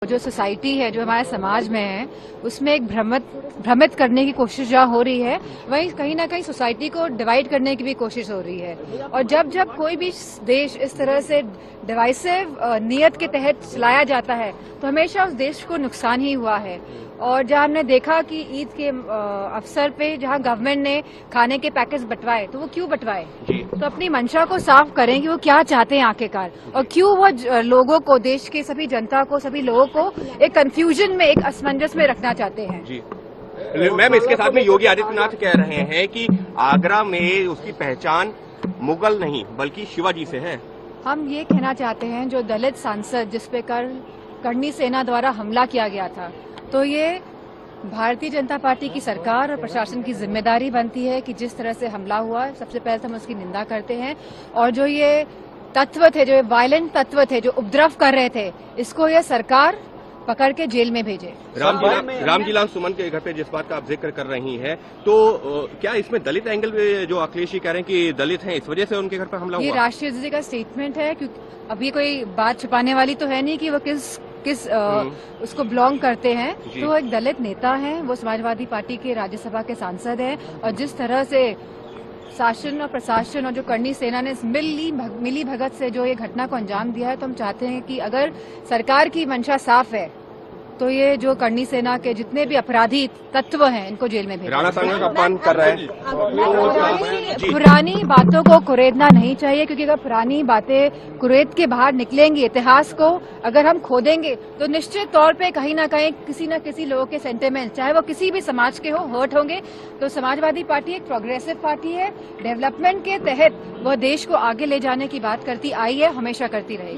जो सोसाइटी है, जो हमारे समाज में है, उसमें एक भ्रमित करने की कोशिश जहाँ हो रही है, वहीं कहीं ना कहीं सोसाइटी को डिवाइड करने की भी कोशिश हो रही है। और जब जब कोई भी देश इस तरह से डिवाइसिव नियत के तहत चलाया जाता है, तो हमेशा उस देश को नुकसान ही हुआ है। और जहाँ हमने देखा कि ईद के अवसर पे जहाँ गवर्नमेंट ने खाने के पैकेज बंटवाए, तो वो क्यों बंटवाए? तो अपनी मंशा को साफ करें कि वो क्या चाहते हैं आखिरकार, और क्यों वो लोगों को, देश के सभी जनता को, सभी लोगों को एक कंफ्यूजन में, एक असमंजस में रखना चाहते हैं। जी मैम, इसके साथ में योगी आदित्यनाथ कह रहे हैं कि आगरा में उसकी पहचान मुगल नहीं बल्कि शिवाजी से है। हम ये कहना चाहते हैं, जो दलित सांसद जिसपे करनी सेना द्वारा हमला किया गया था, तो ये भारतीय जनता पार्टी की सरकार और प्रशासन की जिम्मेदारी बनती है कि जिस तरह से हमला हुआ, सबसे पहले तो हम उसकी निंदा करते हैं। और जो ये तत्व थे, जो वायलेंट तत्व थे, जो उपद्रव कर रहे थे, इसको ये सरकार पकड़ के जेल में भेजे। रामजीलाल सुमन के घर पे जिस बात का आप जिक्र कर रही हैं, तो क्या इसमें दलित एंगल जो अखिलेश जी कह रहे हैं कि दलित हैं, इस वजह से उनके घर पर हमला हुआ? ये राष्ट्रीय जी का स्टेटमेंट है, क्योंकि अभी कोई बात छुपाने वाली तो है नहीं कि वो किस उसको बिलोंग करते हैं। तो वो एक दलित नेता हैं, वो समाजवादी पार्टी के राज्यसभा के सांसद हैं, और जिस तरह से शासन और प्रशासन और जो करनी सेना ने मिली भगत से जो ये घटना को अंजाम दिया है, तो हम चाहते हैं कि अगर सरकार की मंशा साफ है, तो ये जो करनी सेना के जितने भी अपराधी तत्व हैं, इनको जेल में भेजें। राणा सांगवान का अपमान कर रहे हैं। पुरानी बातों को कुरेदना नहीं चाहिए, क्योंकि अगर पुरानी बातें कुरेद के बाहर निकलेंगी, इतिहास को अगर हम खोदेंगे, तो निश्चित तौर पे कहीं ना कहीं किसी न किसी लोगों के सेंटिमेंट, चाहे वो किसी भी समाज के हो, हर्ट होंगे। तो समाजवादी पार्टी एक प्रोग्रेसिव पार्टी है, डेवलपमेंट के तहत वह देश को आगे ले जाने की बात करती आई है, हमेशा करती रहेगी।